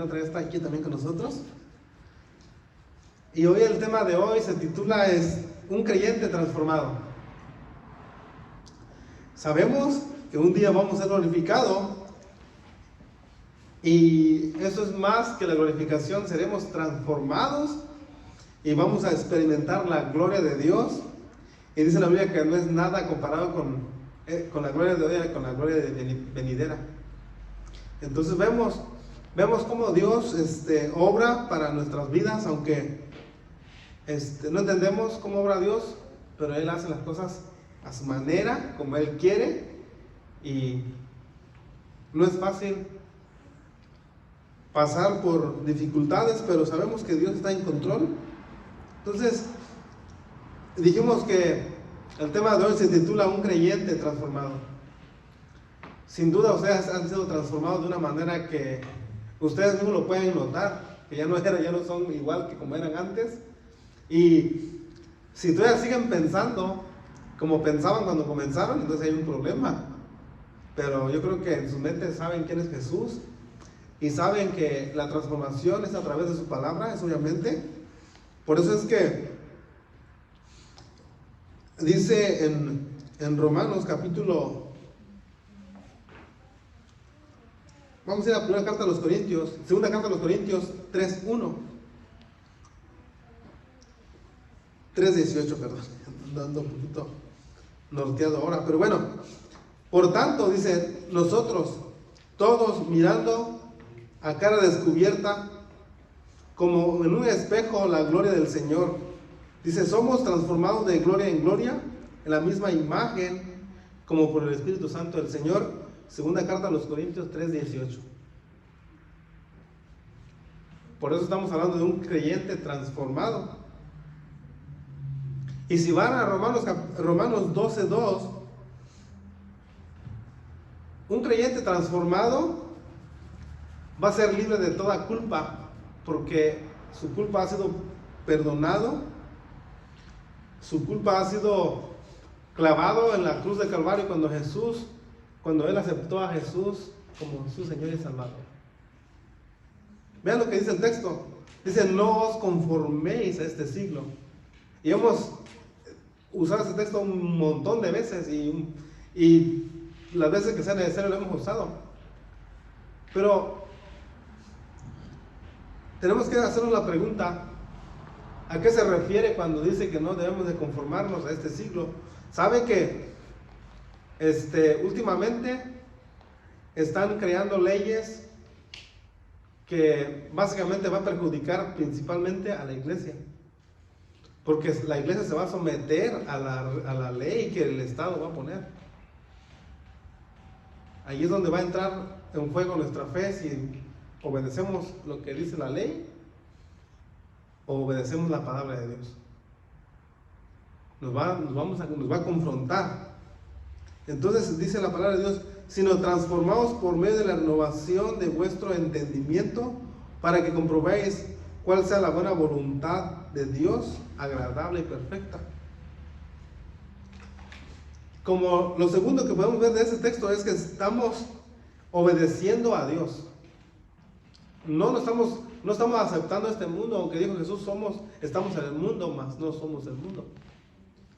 también otra vez está aquí también con nosotros. Y hoy el tema de hoy se titula un creyente transformado. Sabemos que un día vamos a ser glorificados y eso es más que la glorificación, seremos transformados y vamos a experimentar la gloria de Dios. Y dice la Biblia que no es nada comparado con la gloria de hoy, con la gloria venidera. Entonces vemos cómo Dios obra para nuestras vidas, aunque no entendemos cómo obra Dios, pero Él hace las cosas a su manera, como Él quiere, y no es fácil pasar por dificultades, pero sabemos que Dios está en control. Entonces, dijimos que el tema de hoy se titula Un creyente transformado. Sin duda ustedes han sido transformados de una manera que ustedes mismos lo pueden notar, que ya no son igual que como eran antes. Y si todavía siguen pensando como pensaban cuando comenzaron, entonces hay un problema. Pero yo creo que en sus mentes saben quién es Jesús y saben que la transformación es a través de su palabra, es obviamente. Por eso es que dice en Romanos capítulo, vamos a ir a la primera carta a los Corintios, segunda carta a los Corintios 3:1. 3:18, perdón, dando un poquito norteado ahora, pero bueno, por tanto, dice, nosotros, todos mirando a cara descubierta, como en un espejo, la gloria del Señor, dice, somos transformados de gloria en gloria, en la misma imagen, como por el Espíritu Santo del Señor. Segunda carta a los Corintios 3:18. Por eso estamos hablando de un creyente transformado. Y si van a Romanos 12:2, un creyente transformado va a ser libre de toda culpa, porque su culpa ha sido perdonado, su culpa ha sido clavado en la cruz de Calvario cuando él aceptó a Jesús como su Señor y Salvador. Vean lo que dice el texto. Dice, no os conforméis a este siglo. Y hemos usado este texto un montón de veces y las veces que sea necesario lo hemos usado. Pero tenemos que hacernos la pregunta, ¿a qué se refiere cuando dice que no debemos de conformarnos a este siglo? ¿Saben que últimamente están creando leyes que básicamente van a perjudicar principalmente a la iglesia? Porque la iglesia se va a someter a la ley que el Estado va a poner. Ahí es donde va a entrar en juego nuestra fe, si obedecemos lo que dice la ley o obedecemos la palabra de Dios. Nos va a confrontar. Entonces dice la palabra de Dios, sino transformaos por medio de la renovación de vuestro entendimiento, para que comprobéis cuál sea la buena voluntad de Dios, agradable y perfecta. Como lo segundo que podemos ver de ese texto es que estamos obedeciendo a Dios. No estamos aceptando este mundo, aunque dijo Jesús, estamos en el mundo, mas no somos el mundo.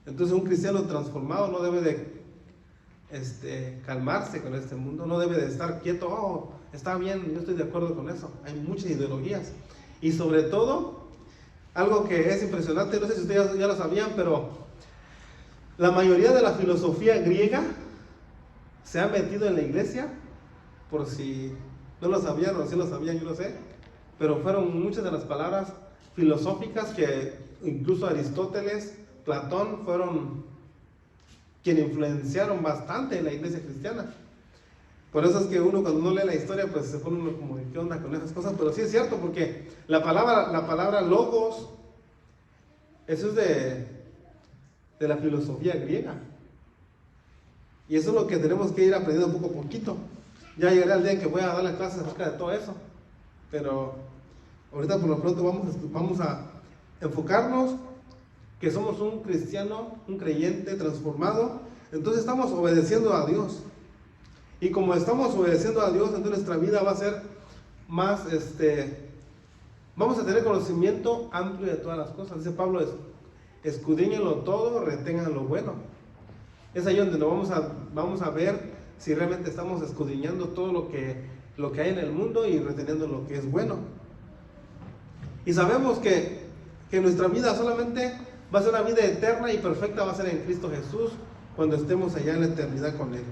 Entonces un cristiano transformado no debe de calmarse con este mundo, no debe de estar quieto, está bien, yo estoy de acuerdo con eso. Hay muchas ideologías. Y sobre todo, algo que es impresionante, no sé si ustedes ya lo sabían, pero la mayoría de la filosofía griega se ha metido en la iglesia, por si no lo sabían o si lo sabían, yo lo sé, pero fueron muchas de las palabras filosóficas que incluso Aristóteles, Platón fueron quienes influenciaron bastante en la iglesia cristiana. Por eso es que uno cuando no lee la historia, pues se pone uno como, ¿qué onda con esas cosas? Pero sí es cierto, porque la palabra logos, eso es de la filosofía griega. Y eso es lo que tenemos que ir aprendiendo poco a poquito. Ya llegará el día en que voy a dar las clases acerca de todo eso. Pero ahorita por lo pronto vamos a enfocarnos que somos un cristiano, un creyente transformado. Entonces estamos obedeciendo a Dios. Y como estamos obedeciendo a Dios, entonces nuestra vida va a ser vamos a tener conocimiento amplio de todas las cosas. Dice Pablo, escudriñenlo todo, retengan lo bueno. Es ahí donde vamos a ver si realmente estamos escudriñando todo lo que hay en el mundo y reteniendo lo que es bueno. Y sabemos que nuestra vida solamente va a ser una vida eterna y perfecta, va a ser en Cristo Jesús cuando estemos allá en la eternidad con Él.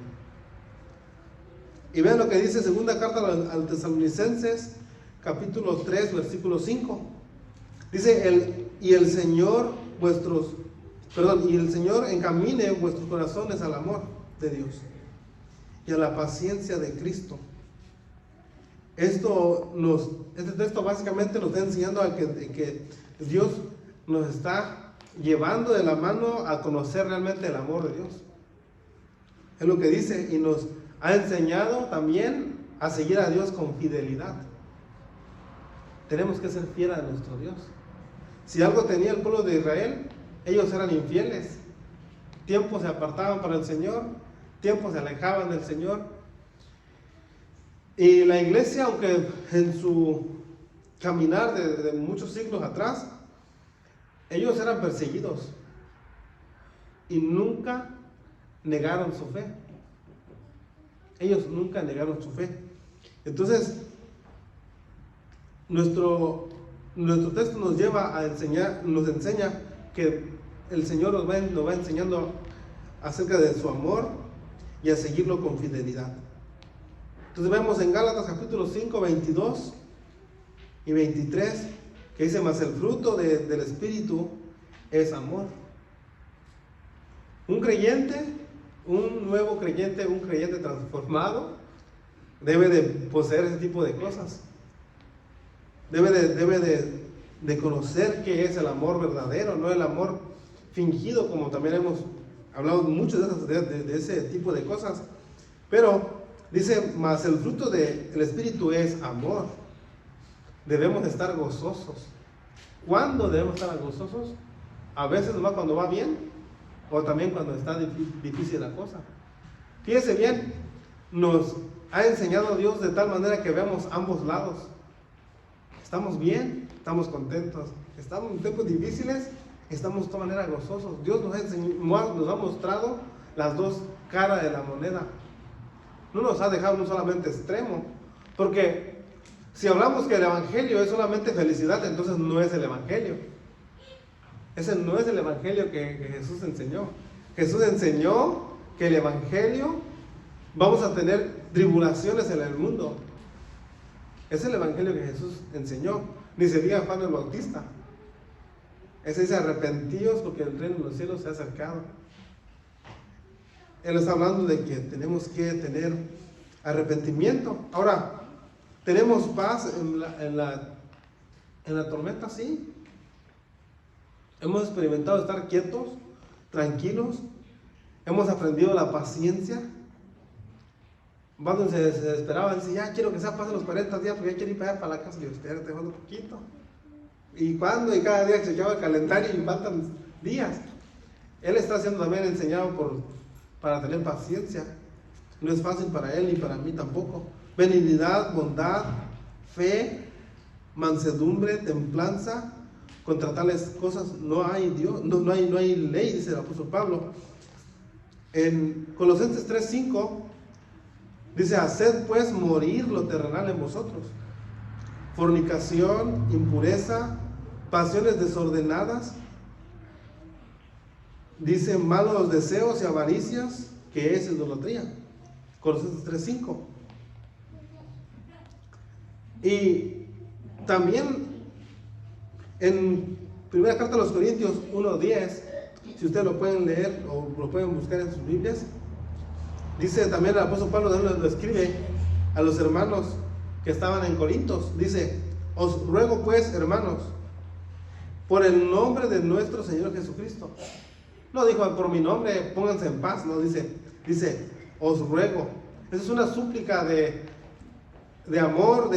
Y vean lo que dice segunda carta al Tesalonicenses, capítulo 3, versículo 5. Dice, y el Señor encamine vuestros corazones al amor de Dios y a la paciencia de Cristo. Este texto básicamente nos está enseñando a que Dios nos está llevando de la mano a conocer realmente el amor de Dios. Es lo que dice, y nos ha enseñado también a seguir a Dios con fidelidad. Tenemos que ser fieles a nuestro Dios. Si algo tenía el pueblo de Israel, ellos eran infieles. Tiempo se apartaban para el Señor, tiempo se alejaban del Señor. Y la iglesia, aunque en su caminar de muchos siglos atrás, ellos eran perseguidos y nunca negaron su fe. Ellos nunca negaron su fe. Entonces, nuestro texto nos lleva a nos enseña que el Señor nos va enseñando acerca de su amor y a seguirlo con fidelidad. Entonces vemos en Gálatas capítulo 5, 22 y 23, que dice, mas el fruto del Espíritu es amor. Un nuevo creyente, un creyente transformado, debe de poseer ese tipo de cosas. Debe de conocer qué es el amor verdadero, no el amor fingido, como también hemos hablado mucho de ese tipo de cosas. Pero dice, mas el fruto del Espíritu es amor. Debemos estar gozosos. ¿Cuándo debemos estar gozosos? A veces nomás cuando va bien, o también cuando está difícil la cosa. Fíjese bien, nos ha enseñado Dios de tal manera que veamos ambos lados. Estamos bien, estamos contentos. Estamos en tiempos difíciles, estamos de toda manera gozosos. Dios nos ha mostrado las dos caras de la moneda. No nos ha dejado un solamente extremo. Porque si hablamos que el Evangelio es solamente felicidad, entonces no es el Evangelio. Ese no es el Evangelio que Jesús enseñó. Jesús enseñó que el Evangelio, vamos a tener tribulaciones en el mundo. Es el Evangelio que Jesús enseñó. Ni se diga Juan el Bautista. Ese dice, arrepentíos porque el reino de los cielos se ha acercado. Él está hablando de que tenemos que tener arrepentimiento. Ahora, ¿tenemos paz en la tormenta? Sí. Hemos experimentado estar quietos, tranquilos. Hemos aprendido la paciencia. Cuando se desesperaba, dice, ya quiero que sea pasen los 40 días porque ya quiero ir para allá para la casa. Le digo, espérate, falta un poquito. Y cada día se echaba el calendario y faltan días. Él está siendo también enseñado para tener paciencia. No es fácil para él ni para mí tampoco. Benignidad, bondad, fe, mansedumbre, templanza. Contra tales cosas no hay Dios, no hay ley, dice el apóstol Pablo. En Colosenses 3:5 dice, haced pues morir lo terrenal en vosotros: fornicación, impureza, pasiones desordenadas, dice, malos deseos y avaricias, que es idolatría. Colosenses 3:5. Y también en primera carta a los Corintios 1:10, si ustedes lo pueden leer o lo pueden buscar en sus Biblias, dice también el apóstol Pablo, lo escribe a los hermanos que estaban en Corintios, dice, os ruego pues, hermanos, por el nombre de nuestro Señor Jesucristo. No dijo, por mi nombre, pónganse en paz, no, dice, os ruego. Esa es una súplica de amor,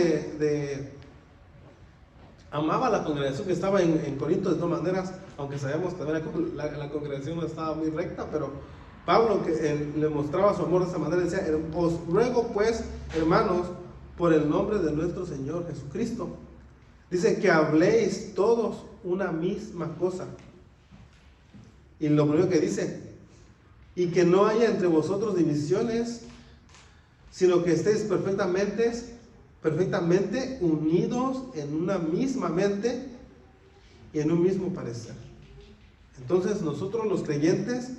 amaba a la congregación que estaba en Corinto de todas maneras, aunque sabemos que también la congregación no estaba muy recta, pero Pablo, que le mostraba su amor de esa manera, decía, os ruego pues, hermanos, por el nombre de nuestro Señor Jesucristo. Dice que habléis todos una misma cosa. Y lo primero que dice, y que no haya entre vosotros divisiones, sino que estéis perfectamente unidos en una misma mente y en un mismo parecer. Entonces nosotros los creyentes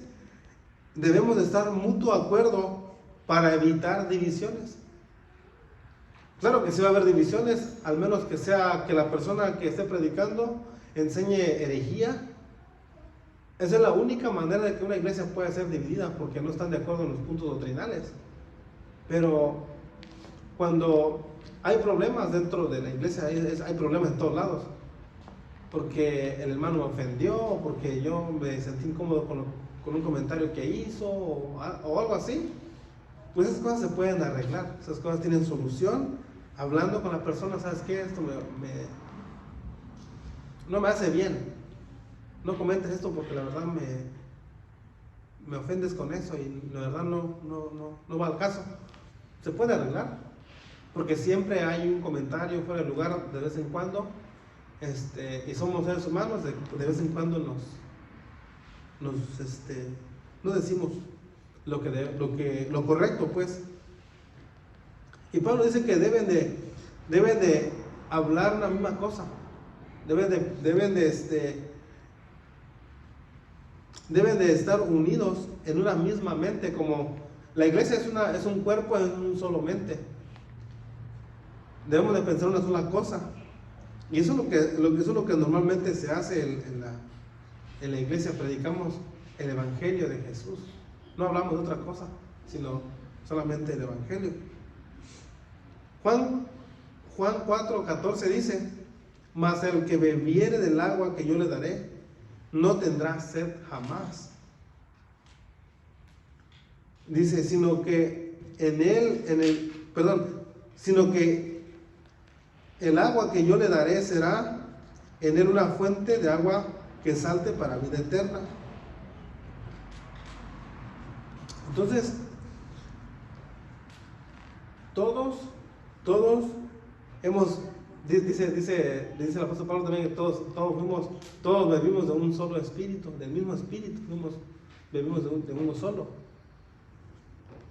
debemos de estar mutuo acuerdo para evitar divisiones. Claro que sí va a haber divisiones, al menos que sea que la persona que esté predicando enseñe herejía. Esa es la única manera de que una iglesia pueda ser dividida, porque no están de acuerdo en los puntos doctrinales. Pero cuando hay problemas dentro de la iglesia, hay problemas en todos lados. Porque el hermano me ofendió, o porque yo me sentí incómodo con un comentario que hizo, o algo así. Pues esas cosas se pueden arreglar, esas cosas tienen solución. Hablando con la persona, ¿sabes qué? Esto no me hace bien. No comentes esto porque la verdad me ofendes con eso y la verdad no va al caso. Se puede arreglar, porque siempre hay un comentario fuera de lugar de vez en cuando, y somos seres humanos, de vez en cuando no decimos lo correcto, pues. Y Pablo dice que deben de hablar una misma cosa, deben de estar unidos en una misma mente, como la iglesia es un cuerpo en un solo mente. Debemos de pensar una sola cosa, y eso es lo que normalmente se hace en la iglesia. Predicamos el evangelio de Jesús, no hablamos de otra cosa, sino solamente el evangelio. Juan 4:14 dice: mas el que bebiere del agua que yo le daré no tendrá sed jamás. Dice, sino que el agua que yo le daré será en él una fuente de agua que salte para vida eterna. Entonces, todos hemos, dice el apóstol Pablo también, que todos bebimos de un solo espíritu, del mismo espíritu, bebimos de uno solo.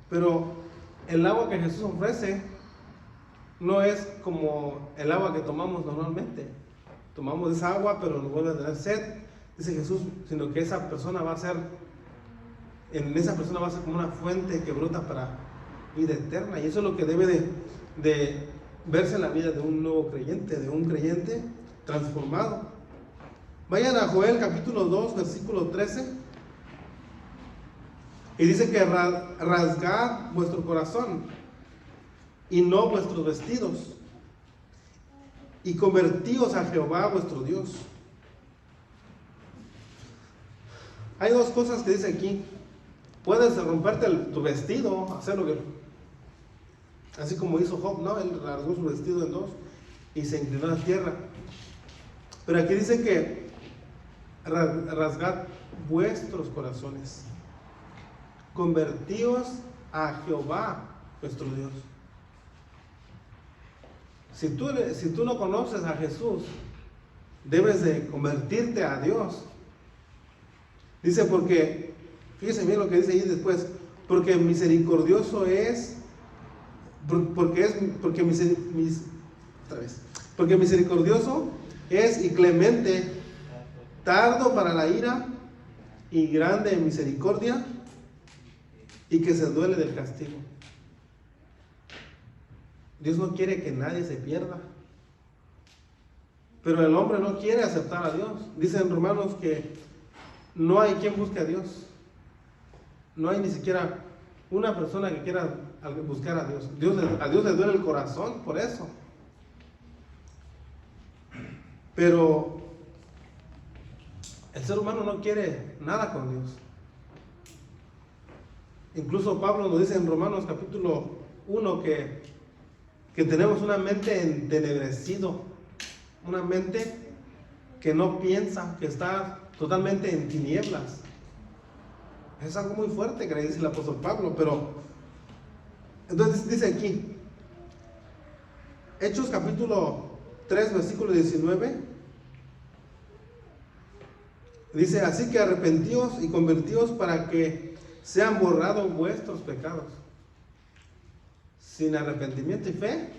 Pero el agua que Jesús ofrece no es como el agua que tomamos normalmente. Tomamos esa agua, pero nos vuelve a tener sed, dice Jesús, sino que en esa persona va a ser como una fuente que brota para vida eterna. Y eso es lo que debe de verse en la vida de un nuevo creyente, de un creyente transformado. Vayan a Joel capítulo 2, versículo 13. Y dice que rasgad vuestro corazón y no vuestros vestidos, y convertíos a Jehová vuestro Dios. Hay dos cosas que dice aquí. Puedes romperte tu vestido, hacer lo que, así como hizo Job, ¿no? Él rasgó su vestido en dos y se inclinó a la tierra. Pero aquí dice que rasgad vuestros corazones, convertíos a Jehová vuestro Dios. Si tú no conoces a Jesús, debes de convertirte a Dios. Dice, porque, fíjese bien lo que dice ahí después, porque misericordioso es, porque misericordioso es y clemente, tardo para la ira y grande en misericordia, y que se duele del castigo. Dios no quiere que nadie se pierda, pero el hombre no quiere aceptar a Dios. Dice en Romanos que no hay quien busque a Dios. No hay ni siquiera una persona que quiera buscar a Dios. A Dios le duele el corazón por eso. Pero el ser humano no quiere nada con Dios. Incluso Pablo nos dice en Romanos capítulo 1 que tenemos una mente entenebrecido, una mente que no piensa, que está totalmente en tinieblas. Es algo muy fuerte que le dice el apóstol Pablo, pero entonces dice aquí, Hechos capítulo 3, versículo 19. Dice, así que arrepentíos y convertíos para que sean borrados vuestros pecados. Sin arrepentimiento y fe,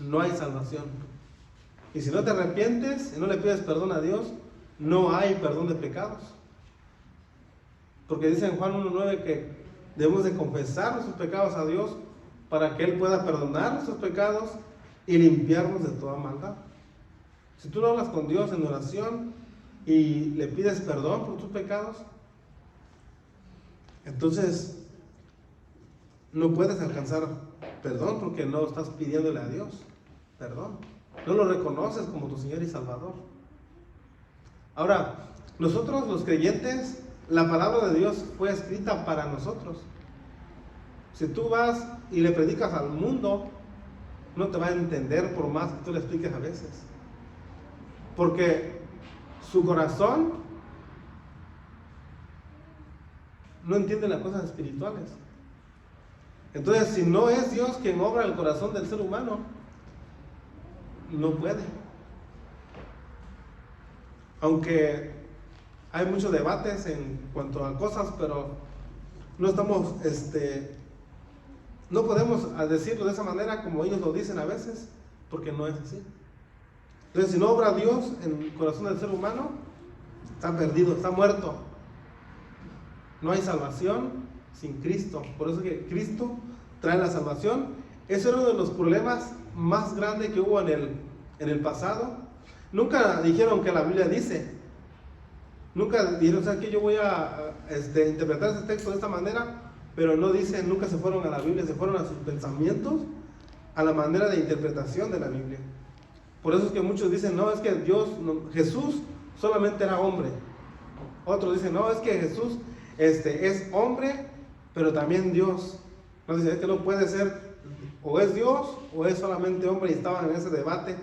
no hay salvación. Y si no te arrepientes y no le pides perdón a Dios, no hay perdón de pecados. Porque dice en Juan 1:9 que debemos de confesar nuestros pecados a Dios para que Él pueda perdonar nuestros pecados y limpiarnos de toda maldad. Si tú no hablas con Dios en oración y le pides perdón por tus pecados, entonces no puedes alcanzar perdón porque no estás pidiéndole a Dios perdón. No lo reconoces como tu Señor y Salvador. Ahora, nosotros los creyentes, la palabra de Dios fue escrita para nosotros. Si tú vas y le predicas al mundo, no te va a entender por más que tú le expliques a veces. Porque su corazón no entiende las cosas espirituales. Entonces, si no es Dios quien obra el corazón del ser humano, no puede. Aunque hay muchos debates en cuanto a cosas, pero no estamos, no podemos decirlo de esa manera como ellos lo dicen a veces, porque no es así. Entonces, si no obra Dios en el corazón del ser humano, está perdido, está muerto. No hay salvación sin Cristo. Por eso que Cristo trae la salvación. Ese era uno de los problemas más grandes que hubo en el pasado. Nunca dijeron que la Biblia dice. Nunca dijeron, o sea, que yo voy a interpretar ese texto de esta manera, pero no dicen, nunca se fueron a la Biblia, se fueron a sus pensamientos, a la manera de interpretación de la Biblia. Por eso es que muchos dicen, no, es que Jesús solamente era hombre. Otros dicen, no, es que Jesús es hombre, pero también Dios. No dicen, es que no puede ser, o es Dios, o es solamente hombre, y estaban en ese debate,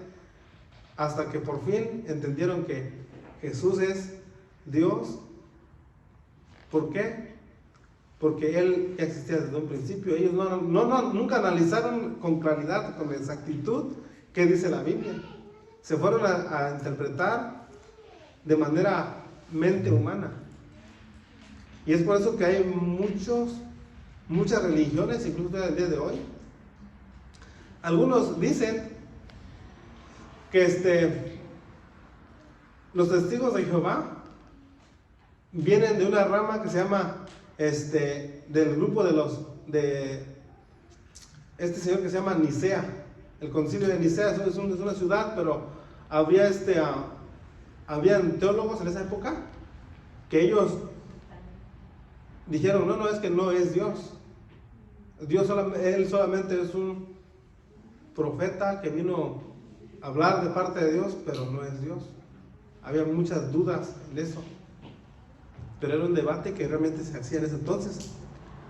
hasta que por fin entendieron que Jesús es Dios. ¿Por qué? Porque Él existía desde un principio. Ellos nunca analizaron con claridad, con exactitud, qué dice la Biblia. Se fueron a interpretar de manera mente humana. Y es por eso que hay muchas religiones, incluso el día de hoy. Algunos dicen que los testigos de Jehová vienen de una rama que se llama del grupo de este señor que se llama Nicea. El concilio de Nicea es una ciudad, pero habían teólogos en esa época que ellos dijeron, no, es que no es Dios. Él solamente es un profeta que vino a hablar de parte de Dios, pero no es Dios. Había muchas dudas en eso, pero era un debate que realmente se hacía en ese entonces.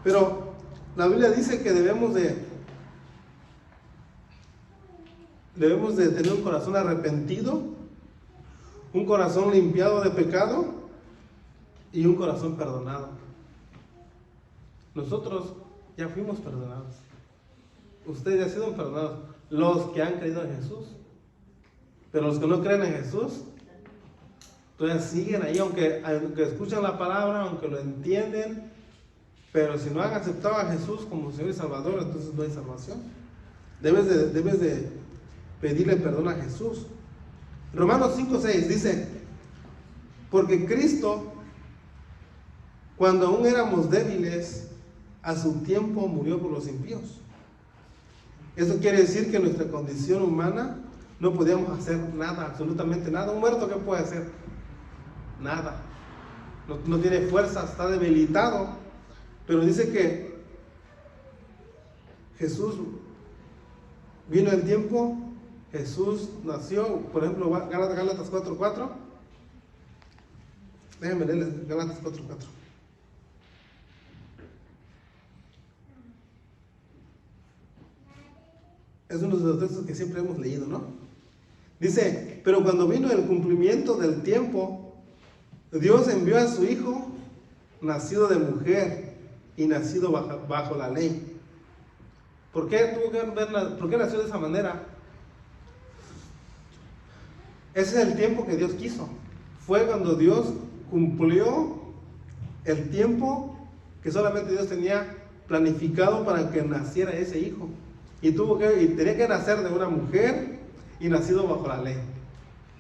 Pero la Biblia dice que debemos de tener un corazón arrepentido, un corazón limpiado de pecado y un corazón perdonado. Nosotros ya fuimos perdonados. Ustedes ya han sido perdonados, los que han creído en Jesús. Pero los que no creen en Jesús, todavía siguen ahí, aunque escuchan la palabra, aunque lo entienden, pero si no han aceptado a Jesús como Señor y Salvador, entonces no hay salvación. Debes de pedirle perdón a Jesús. Romanos 5:6 dice, porque Cristo, cuando aún éramos débiles, a su tiempo murió por los impíos. Eso quiere decir que en nuestra condición humana no podíamos hacer nada, absolutamente nada. Un muerto, ¿qué puede hacer? Nada. No tiene fuerza, está debilitado. Pero dice que Jesús vino el tiempo, Jesús nació, por ejemplo, Gálatas 4:4. Déjenme leerles Gálatas 4:4. Es uno de los textos que siempre hemos leído, ¿no? Dice, pero cuando vino el cumplimiento del tiempo, Dios envió a su Hijo, nacido de mujer y nacido bajo la ley, ¿Por qué tuvo que por qué nació de esa manera? Ese es el tiempo que Dios quiso. Fue cuando Dios cumplió el tiempo que solamente Dios tenía planificado para que naciera ese hijo. Y tenía que nacer de una mujer y nacido bajo la ley.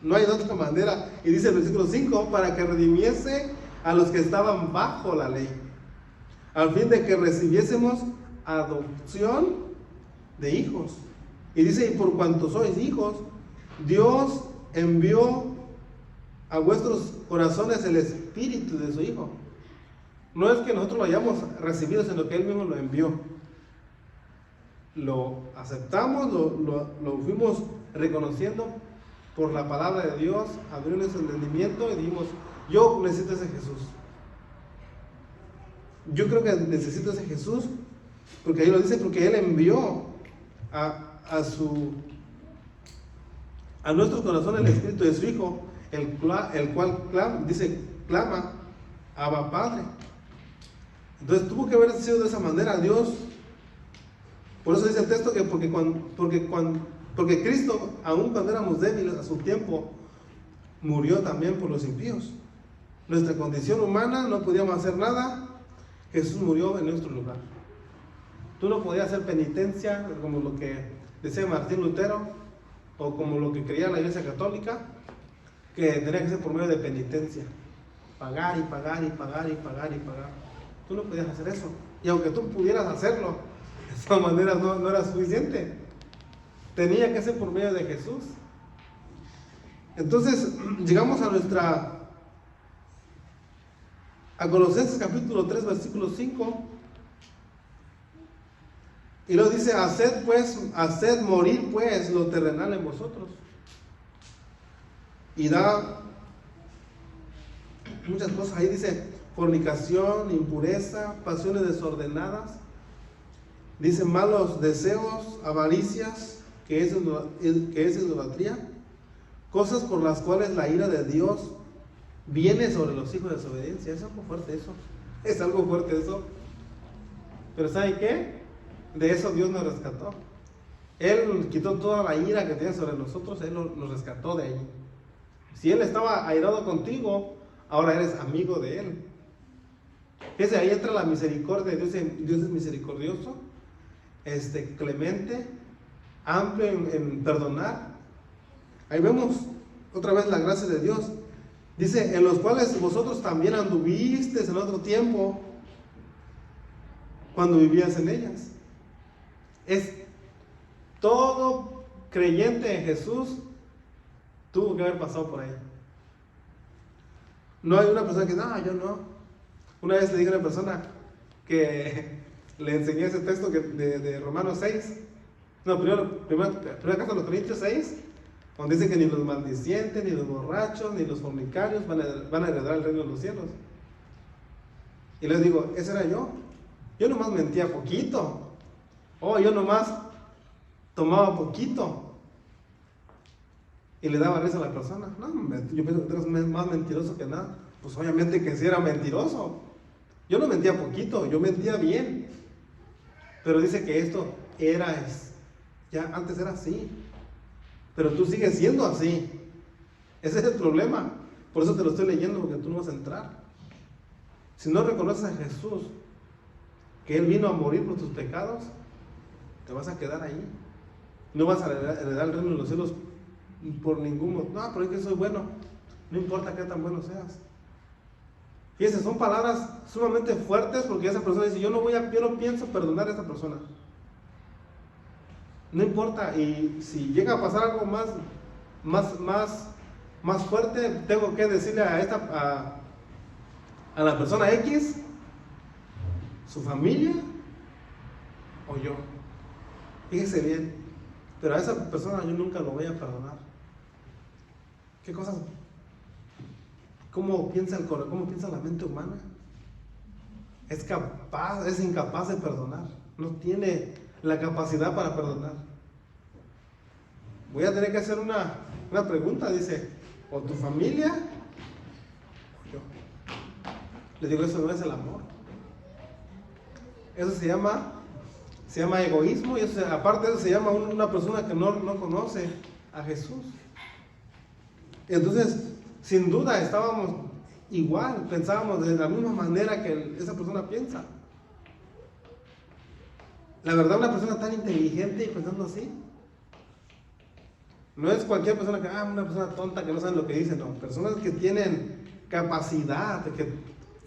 No hay de otra manera. Y dice el versículo 5, para que redimiese a los que estaban bajo la ley, al fin de que recibiésemos adopción de hijos. Y dice, y por cuanto sois hijos, Dios envió a vuestros corazones el espíritu de su Hijo. No es que nosotros lo hayamos recibido, sino que Él mismo lo envió. Lo aceptamos, lo fuimos reconociendo por la palabra de Dios, abrió nuestro entendimiento y dijimos, yo necesito ese Jesús. Yo creo que necesito ese Jesús, porque ahí lo dice, porque Él envió a nuestros corazones el espíritu de su Hijo, el cual clama, Abba Padre. Entonces tuvo que haber sido de esa manera. Dios, por eso dice el texto que porque Cristo, aun cuando éramos débiles a su tiempo, murió también por los impíos. Nuestra condición humana, no podíamos hacer nada. Jesús murió en nuestro lugar. Tú no podías hacer penitencia como lo que decía Martín Lutero, o como lo que creía la Iglesia Católica, que tenía que ser por medio de penitencia, pagar y pagar y pagar y pagar y pagar. Tú no podías hacer eso, y aunque tú pudieras hacerlo, de esa manera no era suficiente. Tenía que ser por medio de Jesús. Entonces llegamos a Colosenses capítulo 3 versículo 5, y lo dice, haced morir pues lo terrenal en vosotros. Y da muchas cosas. Ahí dice fornicación, impureza, pasiones desordenadas. Dice malos deseos, avaricias, que es idolatría. Cosas por las cuales la ira de Dios viene sobre los hijos de desobediencia. Es algo fuerte eso. Es algo fuerte eso. Pero ¿saben qué? De eso Dios nos rescató. Él quitó toda la ira que tenía sobre nosotros. Él nos rescató de ahí. Si Él estaba airado contigo, ahora eres amigo de Él. Fíjense, ahí entra la misericordia de Dios. Dios es misericordioso, clemente, amplio en perdonar. Ahí vemos otra vez la gracia de Dios. Dice, en los cuales vosotros también anduvisteis en otro tiempo, cuando vivías en ellas. Es todo creyente en Jesús tuvo que haber pasado por ahí. No hay una persona que, no, yo no. Una vez le dije a una persona que le enseñé ese texto de Romanos 6. No, primera carta de los Corintios 6, donde dice que ni los maldicientes, ni los borrachos, ni los fornicarios van a heredar el reino de los cielos. Y les digo, ese era yo. Yo nomás mentía poquito. Yo nomás tomaba poquito. Y le daba risa a la persona. No, yo pienso que tú eres más mentiroso que nada. Pues obviamente que sí era mentiroso. Yo no mentía poquito, yo mentía bien. Pero dice que esto ya antes era así. Pero tú sigues siendo así. Ese es el problema. Por eso te lo estoy leyendo, porque tú no vas a entrar. Si no reconoces a Jesús, que Él vino a morir por tus pecados, te vas a quedar ahí. No vas a heredar el reino de los cielos por ningún motivo. No, pero es que soy bueno. No importa qué tan bueno seas. Fíjense, son palabras sumamente fuertes, porque esa persona dice, yo no pienso perdonar a esa persona. No importa, y si llega a pasar algo más fuerte, tengo que decirle a la persona X, su familia o yo. Fíjese bien, pero a esa persona yo nunca lo voy a perdonar. ¿Qué cosas? ¿Cómo piensa la mente humana? Es incapaz de perdonar. No tiene la capacidad para perdonar. Voy a tener que hacer una pregunta, dice, o tu familia o yo. Le digo, eso no es el amor. Eso se llama se llama egoísmo, y eso, aparte de eso se llama una persona que no conoce a Jesús. Entonces, sin duda estábamos igual, pensábamos de la misma manera que esa persona piensa. La verdad, una persona tan inteligente y pensando así, no es cualquier persona una persona tonta que no sabe lo que dice, no, personas que tienen capacidad,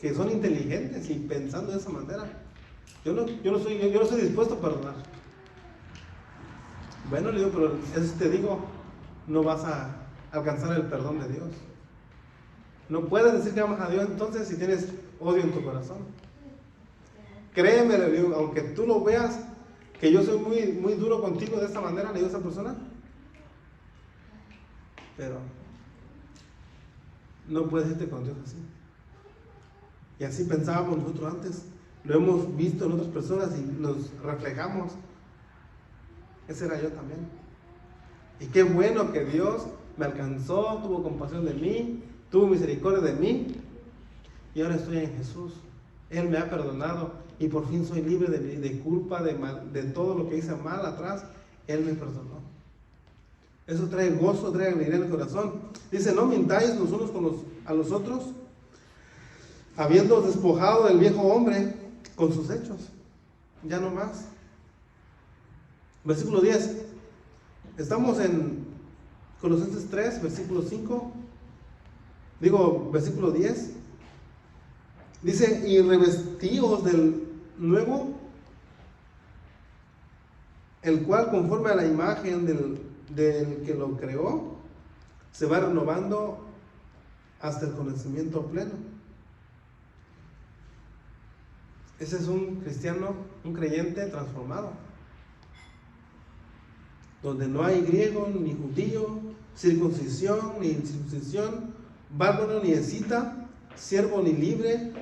que son inteligentes y pensando de esa manera. Yo no estoy dispuesto a perdonar. Bueno, le digo, pero eso te digo, no vas a alcanzar el perdón de Dios. No puedes decir que amas a Dios entonces si tienes odio en tu corazón. Créeme, le digo, aunque tú lo veas que yo soy muy, muy duro contigo de esta manera, le digo a esa persona, pero no puedes irte con Dios así. Y así pensábamos nosotros antes. Lo hemos visto en otras personas y nos reflejamos. Ese era yo también. Y qué bueno que Dios me alcanzó, tuvo compasión de mí, tuvo misericordia de mí. Y ahora estoy en Jesús. Él me ha perdonado y por fin soy libre de culpa, de todo lo que hice mal atrás. Él me perdonó. Eso trae gozo, trae alegría en el corazón. Dice, no mintáis los unos a los otros, habiendo despojado del viejo hombre con sus hechos. Ya no más. Versículo 10. Estamos en Colosenses 3, versículo 5. Versículo 10. Dice, y revestíos del nuevo, el cual conforme a la imagen del que lo creó, se va renovando hasta el conocimiento pleno. Ese es un cristiano, un creyente transformado, donde no hay griego ni judío, circuncisión ni incircuncisión, bárbaro ni escita, siervo ni libre,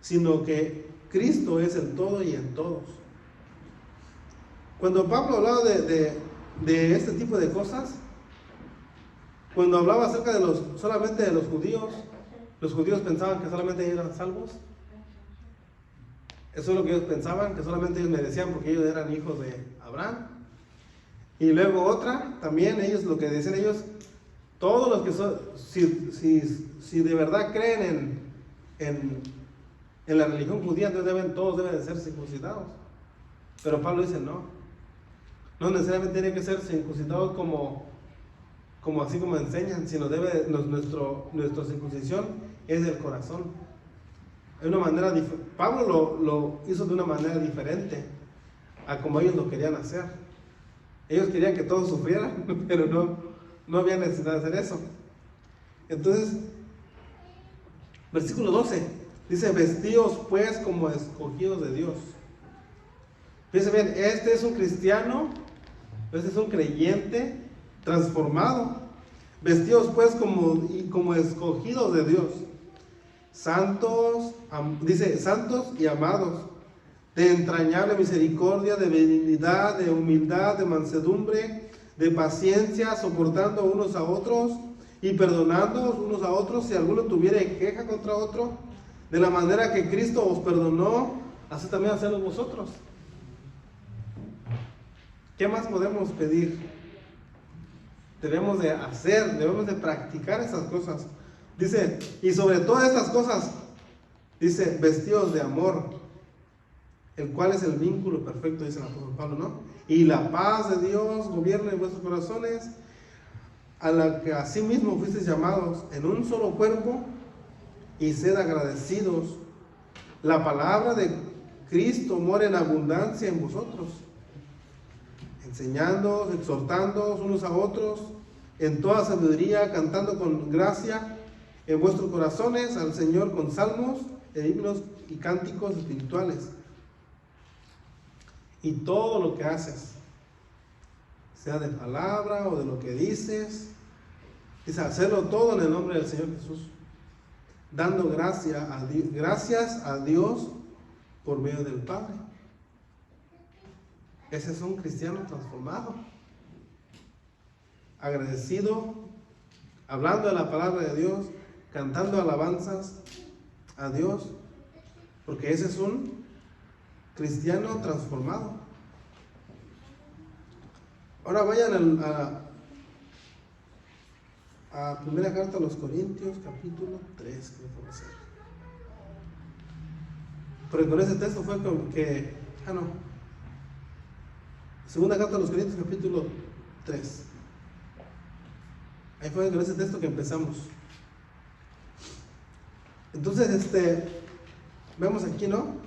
sino que Cristo es el todo y en todos. Cuando Pablo hablaba de este tipo de cosas, cuando hablaba acerca solamente de los judíos pensaban que solamente ellos eran salvos. Eso es lo que ellos pensaban, que solamente ellos merecían porque ellos eran hijos de Abraham. Y luego otra, también ellos, lo que decían ellos, todos los que son, si de verdad creen en la religión judía, entonces todos deben de ser circuncidados. Pero Pablo dice no necesariamente tiene que ser circuncidados como así como enseñan, sino nuestra circuncisión es del corazón. Es una manera Pablo lo hizo de una manera diferente a como ellos lo querían hacer. Ellos querían que todos sufrieran, pero no había necesidad de hacer eso. Entonces, versículo 12 dice, vestíos pues como escogidos de Dios. Fíjense bien, este es un cristiano, este es un creyente transformado. Vestíos pues como escogidos de Dios. Santos, dice, santos y amados, de entrañable misericordia, de benignidad, de humildad, de mansedumbre, de paciencia, soportando unos a otros y perdonando unos a otros si alguno tuviere queja contra otro, de la manera que Cristo os perdonó, así también hacedlo vosotros. ¿Qué más podemos pedir? Debemos de practicar esas cosas. Dice, y sobre todas estas cosas, dice, vestidos de amor, el cual es el vínculo perfecto, dice el apóstol Pablo, ¿no? Y la paz de Dios gobierne en vuestros corazones, a la que asimismo fuisteis llamados en un solo cuerpo, y sed agradecidos. La palabra de Cristo mora en abundancia en vosotros, enseñándoos, exhortándoos unos a otros, en toda sabiduría, cantando con gracia en vuestros corazones al Señor con salmos, e himnos y cánticos espirituales. Y todo lo que haces, sea de palabra o de lo que dices, es hacerlo todo en el nombre del Señor Jesús, dando gracias a Dios por medio del Padre. Ese es un cristiano transformado, agradecido, hablando de la palabra de Dios, cantando alabanzas a Dios, porque ese es un cristiano transformado. Ahora vayan a primera carta a los Corintios, capítulo 3, creo que va a ser. Porque con ese texto fue segunda carta a los Corintios, capítulo 3. Ahí fue con ese texto que empezamos. Entonces, vemos aquí, ¿no?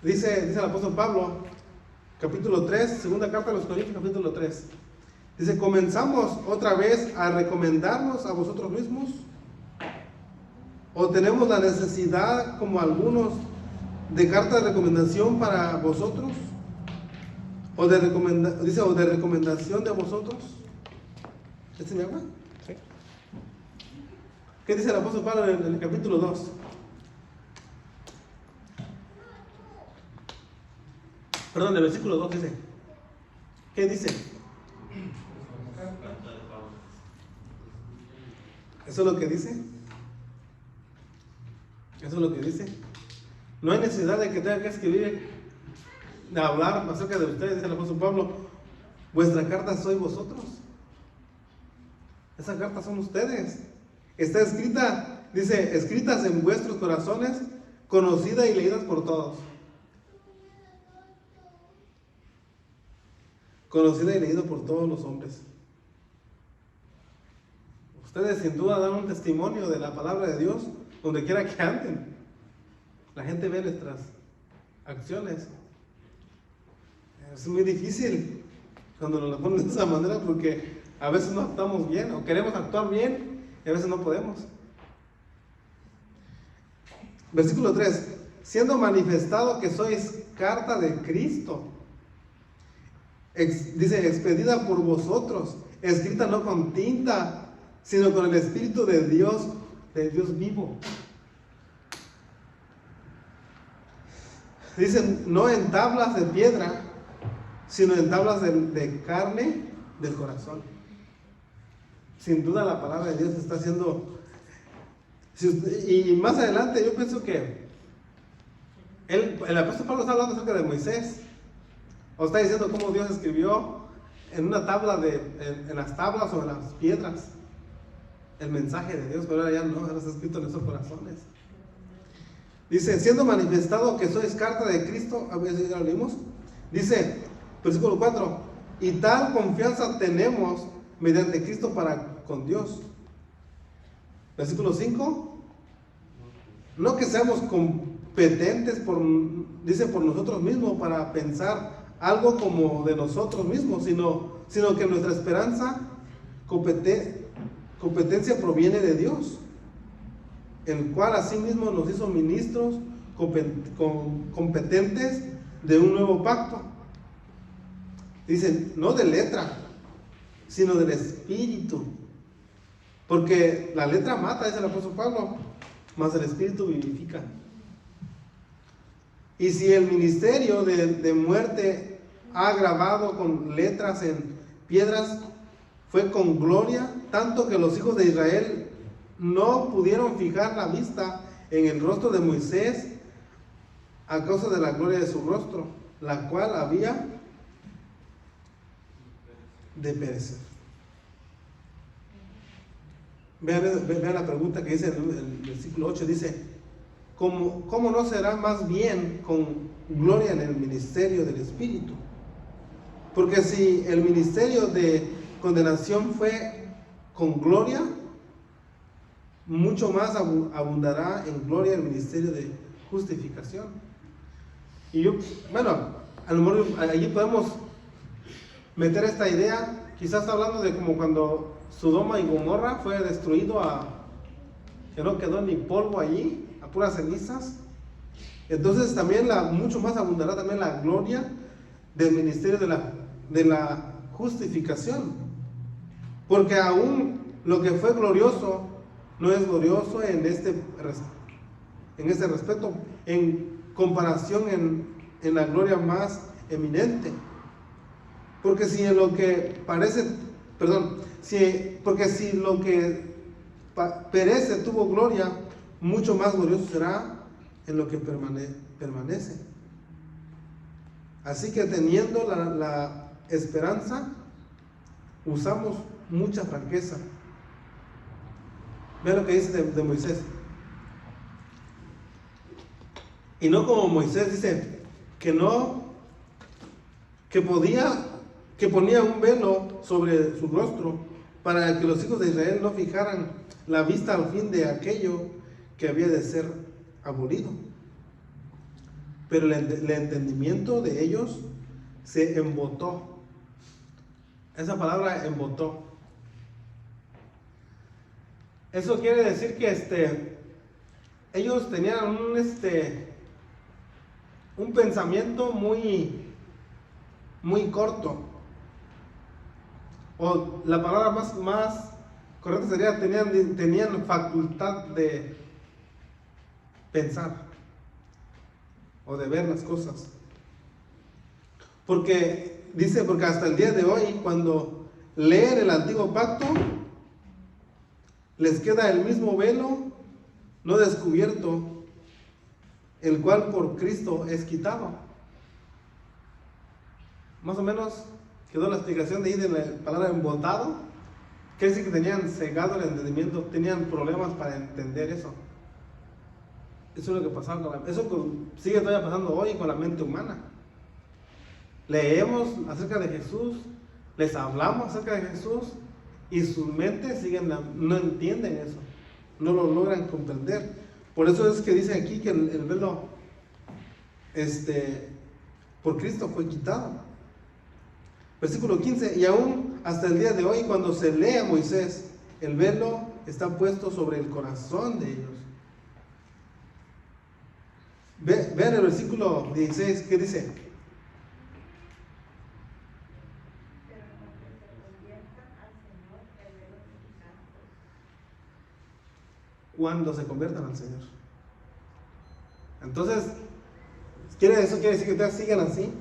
Dice el apóstol Pablo, capítulo 3, segunda carta a los Corintios, capítulo 3. Dice, ¿comenzamos otra vez a recomendarnos a vosotros mismos? ¿O tenemos la necesidad, como algunos, de carta de recomendación para vosotros? ¿O de recomendación de vosotros? ¿Este me habla? Sí. ¿Qué dice el apóstol Pablo en el capítulo 2? Perdón, el versículo 2 dice. ¿Qué dice? ¿Eso es lo que dice? ¿Eso es lo que dice? No hay necesidad de que tenga que escribir, de hablar acerca de ustedes, dice el apóstol Pablo. Vuestra carta sois vosotros. Esa carta son ustedes. Está escrita, dice, escritas en vuestros corazones, conocidas y leídas por todos. Conocida y leída por todos los hombres. Ustedes sin duda dan un testimonio de la palabra de Dios donde quiera que anden. La gente ve nuestras acciones. Es muy difícil cuando nos lo ponen de esa manera, porque a veces no actuamos bien o queremos actuar bien y a veces no podemos. Versículo 3. Siendo manifestado que sois carta de Cristo, dice, expedida por vosotros, escrita no con tinta, sino con el Espíritu de Dios vivo. Dice, no en tablas de piedra, sino en tablas de carne del corazón. Sin duda la palabra de Dios está haciendo. Y más adelante yo pienso que el apóstol Pablo está hablando acerca de Moisés. O está diciendo cómo Dios escribió en una tabla, en las tablas o en las piedras, el mensaje de Dios, pero ahora ya no, ahora está escrito en nuestros corazones. Dice, siendo manifestado que sois carta de Cristo, a ver si ya lo leímos. Dice, versículo 4, y tal confianza tenemos mediante Cristo para con Dios. Versículo 5, no que seamos competentes por nosotros mismos para pensar algo como de nosotros mismos, sino que nuestra esperanza, competencia proviene de Dios, el cual asimismo nos hizo ministros competentes de un nuevo pacto. Dicen, no de letra, sino del Espíritu, porque la letra mata, dice el apóstol Pablo, mas el Espíritu vivifica. Y si el ministerio de muerte ha grabado con letras en piedras, fue con gloria, tanto que los hijos de Israel no pudieron fijar la vista en el rostro de Moisés a causa de la gloria de su rostro, la cual había de perecer. Vean la pregunta que dice en el versículo 8, dice, ¿Cómo no será más bien con gloria en el ministerio del Espíritu? Porque si el ministerio de condenación fue con gloria, mucho más abundará en gloria el ministerio de justificación. Y a lo mejor allí podemos meter esta idea. Quizás está hablando de como cuando Sodoma y Gomorra fue destruido, que no quedó ni polvo allí, a puras cenizas. Entonces también mucho más abundará también la gloria del ministerio de la justificación, porque aún lo que fue glorioso no es glorioso en este respecto, en comparación en la gloria más eminente. Porque si lo que perece tuvo gloria, mucho más glorioso será en lo que permanece. Así que teniendo la esperanza, usamos mucha franqueza. Vean lo que dice de Moisés. Y no como Moisés dice que ponía un velo sobre su rostro para que los hijos de Israel no fijaran la vista al fin de aquello que había de ser abolido. Pero el entendimiento de ellos se embotó. Esa palabra embotó. Eso quiere decir que ellos tenían un pensamiento muy corto. O la palabra más correcta sería tenían facultad de pensar o de ver las cosas. Porque hasta el día de hoy, cuando leen el antiguo pacto, les queda el mismo velo no descubierto, el cual por Cristo es quitado. Más o menos quedó la explicación de ahí de la palabra embotado. Quiere decir que tenían cegado el entendimiento, tenían problemas para entender eso. Eso es lo que pasaba sigue todavía pasando hoy con la mente humana. Leemos acerca de Jesús, les hablamos acerca de Jesús y sus mentes no entienden eso, no lo logran comprender. Por eso es que dice aquí que el velo por Cristo fue quitado. Versículo 15, y aún hasta el día de hoy, cuando se lee a Moisés, el velo está puesto sobre el corazón de ellos. Vean el versículo 16, ¿qué dice? Cuando se conviertan al Señor. Entonces, eso quiere decir que ustedes sigan así.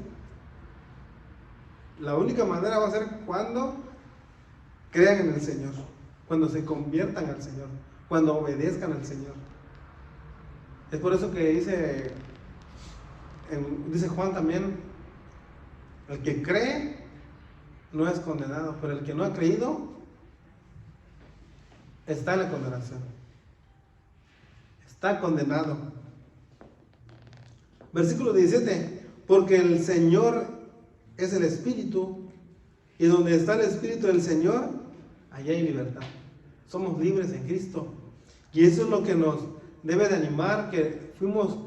La única manera va a ser cuando crean en el Señor, cuando se conviertan al Señor, cuando obedezcan al Señor. Es por eso que dice Juan también, el que cree no es condenado, pero el que no ha creído está en la condenación. Está condenado. Versículo 17, porque el Señor es el Espíritu, y donde está el Espíritu del Señor, allá hay libertad. Somos libres en Cristo, y eso es lo que nos debe de animar, que fuimos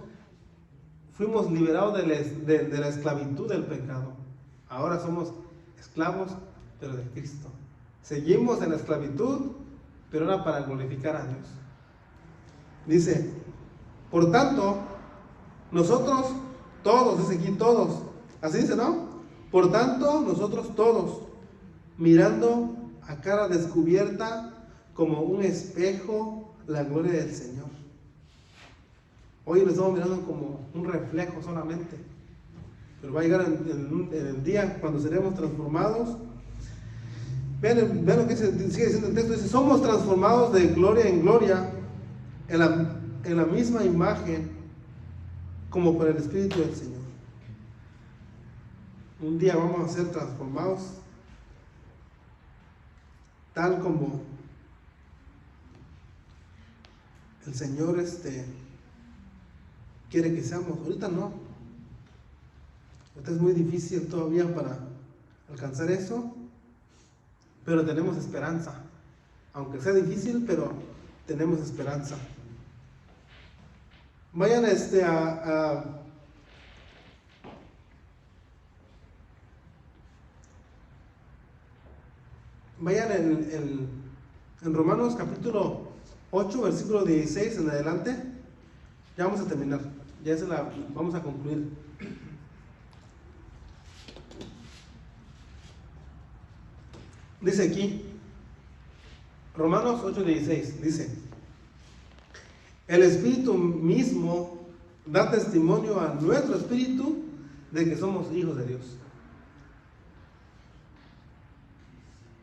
liberados de la esclavitud del pecado. Ahora somos esclavos, pero de Cristo. Seguimos en la esclavitud, pero ahora para glorificar a Dios. Dice, por tanto, nosotros todos, dice aquí todos, así dice, ¿no? Por tanto, nosotros todos, mirando a cara descubierta como un espejo la gloria del Señor. Hoy lo estamos mirando como un reflejo solamente, pero va a llegar en el día cuando seremos transformados. Vean lo que sigue diciendo el texto, dice, somos transformados de gloria en gloria en la misma imagen como por el Espíritu del Señor. Un día vamos a ser transformados tal como el Señor quiere que seamos. Ahorita no. Ahorita es muy difícil todavía para alcanzar eso, pero tenemos esperanza. Aunque sea difícil, pero tenemos esperanza. Vayan vayan en Romanos capítulo 8, versículo 16 en adelante. Ya vamos a terminar. Vamos a concluir. Dice aquí, Romanos 8, 16, dice, el Espíritu mismo da testimonio a nuestro espíritu de que somos hijos de Dios.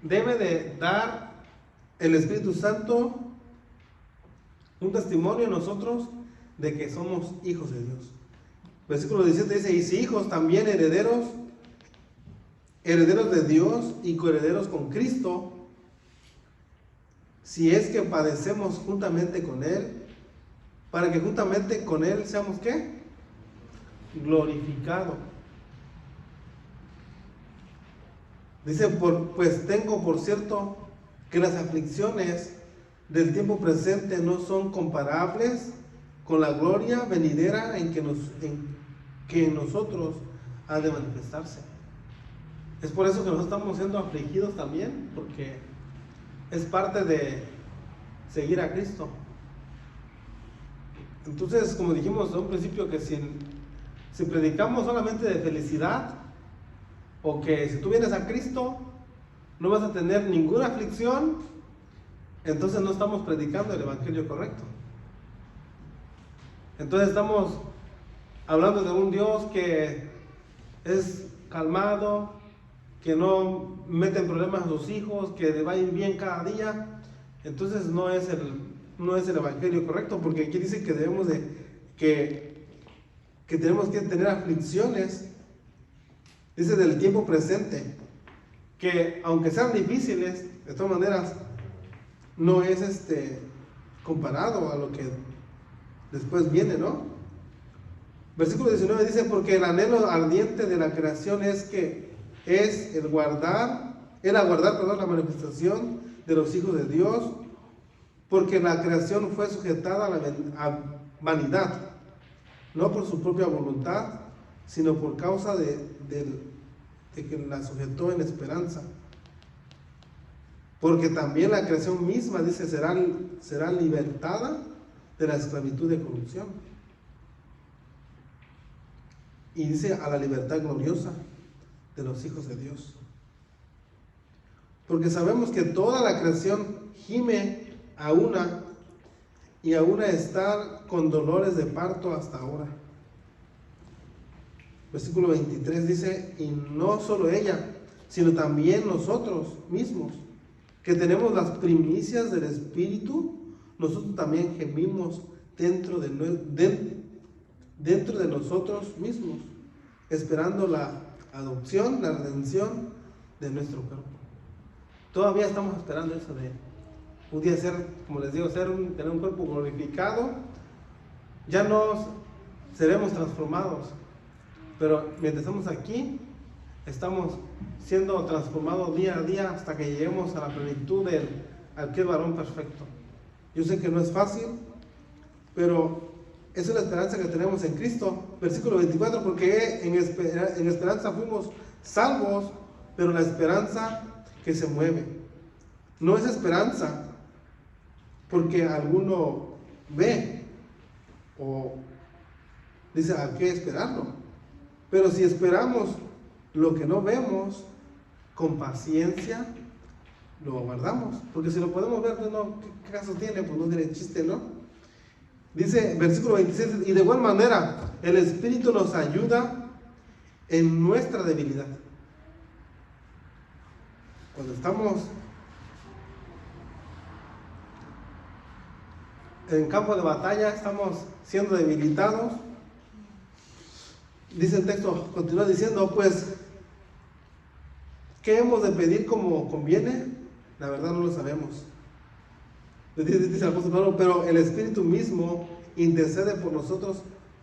Debe de dar el Espíritu Santo un testimonio a nosotros de que somos hijos de Dios. Versículo 17 dice, y si hijos también herederos, herederos de Dios y coherederos con Cristo, si es que padecemos juntamente con Él, para que juntamente con Él seamos ¿qué? Glorificados. Dice, pues tengo por cierto que las aflicciones del tiempo presente no son comparables con la gloria venidera en que nosotros ha de manifestarse. Es por eso que nosotros estamos siendo afligidos también, porque es parte de seguir a Cristo. Entonces, como dijimos en un principio, que si predicamos solamente de felicidad, o que si tú vienes a Cristo no vas a tener ninguna aflicción, entonces no estamos predicando el evangelio correcto. Entonces estamos hablando de un Dios que es calmado, que no mete en problemas a sus hijos, que le va a ir bien cada día. Entonces no es el evangelio correcto, porque aquí dice que debemos que tenemos que tener aflicciones. Dice del tiempo presente, que aunque sean difíciles, de todas maneras no es comparado a lo que después viene, ¿no? Versículo 19 dice, porque el anhelo ardiente de la creación es aguardar la manifestación de los hijos de Dios, porque la creación fue sujetada a vanidad, no por su propia voluntad, sino por causa de que la sujetó en esperanza. Porque también la creación misma, dice, será libertada de la esclavitud de corrupción. Y dice, a la libertad gloriosa de los hijos de Dios. Porque sabemos que toda la creación gime a una está con dolores de parto hasta ahora. Versículo 23 dice, y no solo ella, sino también nosotros mismos, que tenemos las primicias del Espíritu, nosotros también gemimos dentro de nosotros mismos, esperando la adopción, la redención de nuestro cuerpo. Todavía estamos esperando eso de un día ser, como les digo, tener un cuerpo glorificado. Ya no seremos transformados, pero mientras estamos aquí, estamos siendo transformados día a día hasta que lleguemos a la plenitud de aquel varón perfecto. Yo sé que no es fácil, pero esa es la esperanza que tenemos en Cristo. Versículo 24, porque en esperanza fuimos salvos, pero la esperanza que se mueve. No es esperanza porque alguno ve o dice, ¿a qué esperarlo? Pero si esperamos lo que no vemos, con paciencia lo aguardamos. Porque si lo podemos ver, pues no, ¿qué caso tiene? Pues no tiene chiste, ¿no? Dice, versículo 26, y de igual manera, el Espíritu nos ayuda en nuestra debilidad. Cuando estamos en campo de batalla, estamos siendo debilitados. Dice el texto, continúa diciendo, pues, ¿qué hemos de pedir como conviene? La verdad no lo sabemos. Dice el apóstol Pablo, pero el Espíritu mismo intercede por nosotros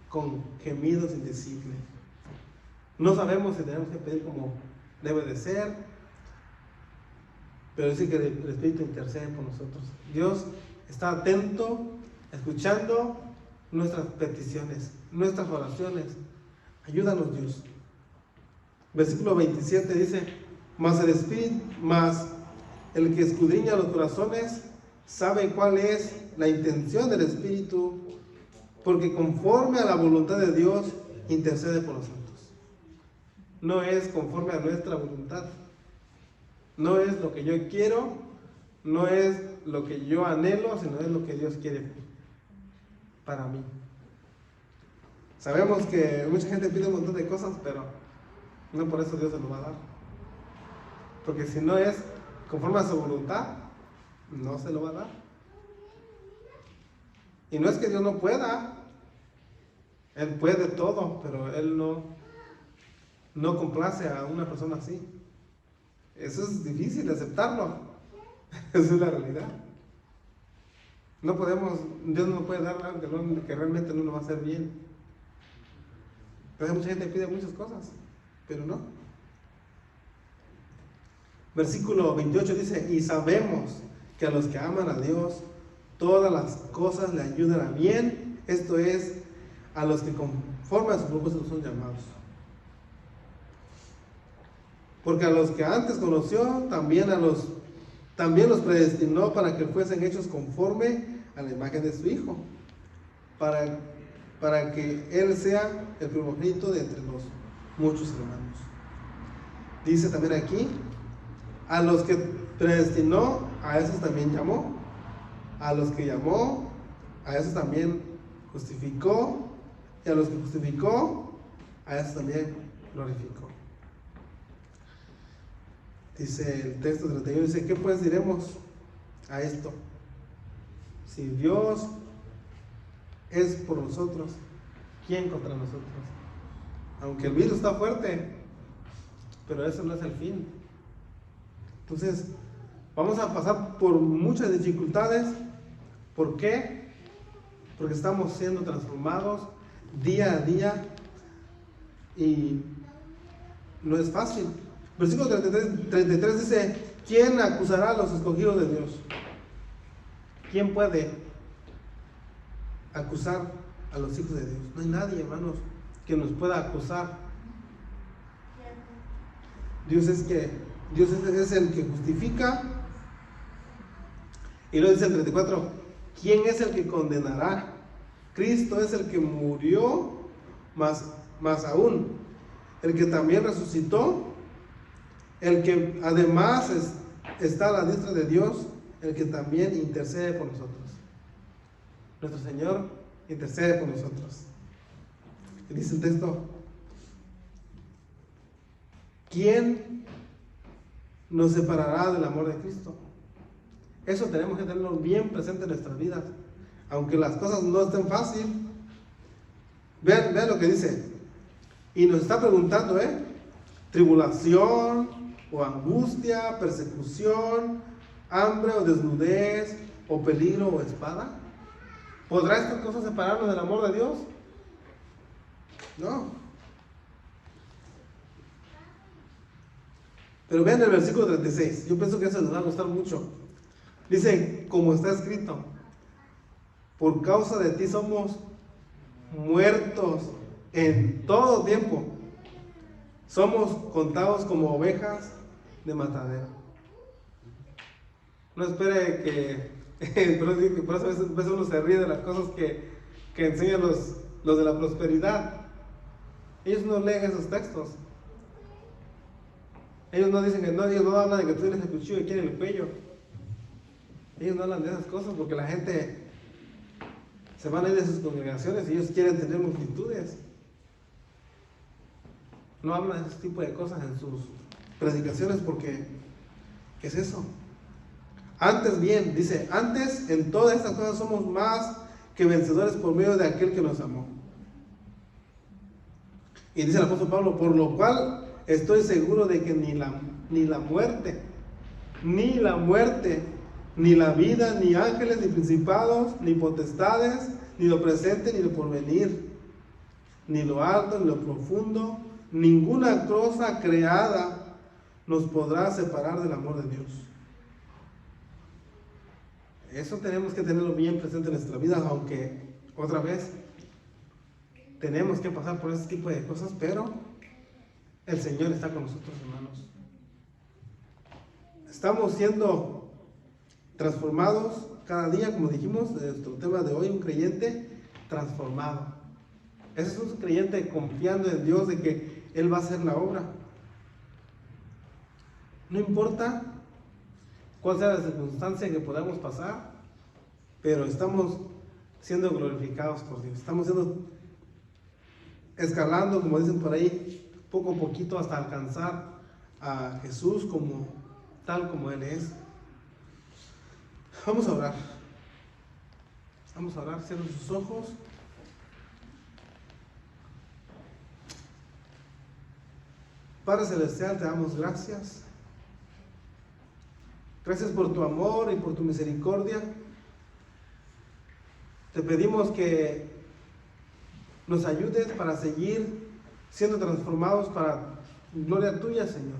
con gemidos indecibles. No sabemos si tenemos que pedir como debe de ser, pero dice que el Espíritu intercede por nosotros. Dios está atento, escuchando nuestras peticiones, nuestras oraciones. Ayúdanos, Dios. Versículo 27 dice, mas el que escudriña los corazones sabe cuál es la intención del Espíritu, porque conforme a la voluntad de Dios intercede por los santos. No es conforme a nuestra voluntad. No es lo que yo quiero, no es lo que yo anhelo, sino es lo que Dios quiere para mí. Sabemos que mucha gente pide un montón de cosas, pero no por eso Dios se lo va a dar. Porque si no es conforme a su voluntad, no se lo va a dar. Y no es que Dios no pueda, Él puede todo, pero Él no complace a una persona así. Eso es difícil de aceptarlo. Esa es la realidad. No podemos, Dios no puede dar algo que realmente no nos va a hacer bien. Entonces mucha gente pide muchas cosas, pero no. Versículo 28 dice, y sabemos que a los que aman a Dios, todas las cosas le ayudan a bien, esto es, a los que conforme a su propósito son llamados. Porque a los que antes conoció, también los predestinó para que fuesen hechos conforme a la imagen de su Hijo, para que Él sea el primogénito de entre los muchos hermanos. Dice también aquí, a los que predestinó, a esos también llamó. A los que llamó, a esos también justificó. Y a los que justificó, a esos también glorificó. Dice el texto 31, dice, ¿qué pues diremos a esto? Si Dios es por nosotros, ¿quién contra nosotros? Aunque el virus está fuerte, pero eso no es el fin. Entonces, vamos a pasar por muchas dificultades. ¿Por qué? Porque estamos siendo transformados día a día y no es fácil. Versículo 33 dice, ¿quién acusará a los escogidos de Dios? ¿Quién puede acusar a los hijos de Dios? No hay nadie, hermanos, que nos pueda acusar. Dios es el que justifica. Y luego dice el 34, ¿quién es el que condenará? Cristo es el que murió, más aún, el que también resucitó, el que además está a la diestra de Dios, el que también intercede por nosotros. Nuestro Señor intercede por nosotros. Y dice el texto, ¿quién nos separará del amor de Cristo? Eso tenemos que tenerlo bien presente en nuestras vidas. Aunque las cosas no estén fáciles. Vean lo que dice. Y nos está preguntando, tribulación, o angustia, persecución, hambre o desnudez, o peligro o espada. ¿Podrá estas cosas separarnos del amor de Dios? No. Pero vean el versículo 36. Yo pienso que eso les va a gustar mucho. Dice, como está escrito, por causa de ti somos muertos en todo tiempo. Somos contados como ovejas de matadero. No espere que por eso a veces uno se ríe de las cosas que enseñan los de la prosperidad. Ellos no leen esos textos. Ellos no dicen ellos no hablan de que tú tienes el cuchillo y quieren el cuello. Ellos no hablan de esas cosas porque la gente se van a ir de sus congregaciones y ellos quieren tener multitudes. No hablan de ese tipo de cosas en sus predicaciones porque ¿qué es eso? Antes bien, dice, antes en todas estas cosas somos más que vencedores por medio de aquel que nos amó. Y dice el apóstol Pablo, por lo cual estoy seguro de que ni la muerte, ni la vida, ni ángeles, ni principados, ni potestades, ni lo presente, ni lo porvenir, ni lo alto, ni lo profundo, ninguna cosa creada nos podrá separar del amor de Dios. Eso tenemos que tenerlo bien presente en nuestra vida, aunque otra vez tenemos que pasar por ese tipo de cosas, pero el Señor está con nosotros, hermanos. Estamos siendo transformados cada día, como dijimos, de nuestro tema de hoy, un creyente transformado. Ese es un creyente confiando en Dios de que Él va a hacer la obra. No importa cuál sea la circunstancia que podamos pasar, pero estamos siendo glorificados por Dios. Estamos escalando, como dicen por ahí, poco a poquito hasta alcanzar a Jesús tal como Él es. Vamos a orar. Vamos a orar, cierren sus ojos. Padre Celestial, te damos gracias. Gracias por tu amor y por tu misericordia. Te pedimos que nos ayudes para seguir siendo transformados para gloria tuya, Señor.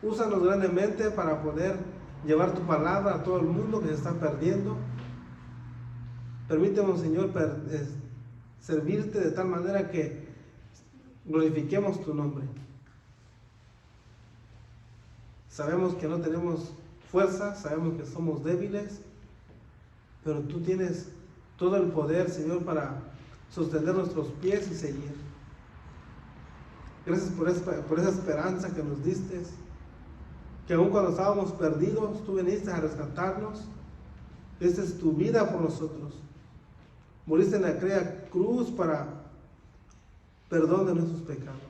Úsanos grandemente para poder llevar tu palabra a todo el mundo que se está perdiendo. Permítenos, Señor, servirte de tal manera que glorifiquemos tu nombre. Sabemos que no tenemos fuerza, sabemos que somos débiles, pero tú tienes todo el poder, Señor, para sostener nuestros pies y seguir. Gracias por esa esperanza que nos diste, que aun cuando estábamos perdidos, tú viniste a rescatarnos. Esta es tu vida por nosotros. Moriste en aquella cruz para perdón de nuestros pecados.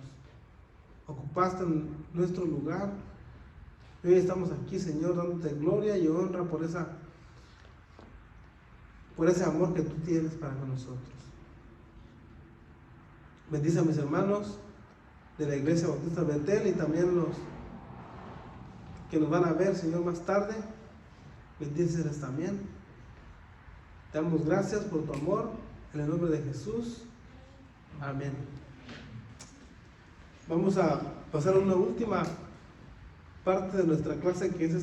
Ocupaste nuestro lugar. Y hoy estamos aquí, Señor, dándote gloria y honra por ese amor que tú tienes para con nosotros. Bendice a mis hermanos de la Iglesia Bautista Betel y también los que nos van a ver, Señor, más tarde. Bendíceles también. Te damos gracias por tu amor, en el nombre de Jesús. Amén. Vamos a pasar a una última parte de nuestra clase, que es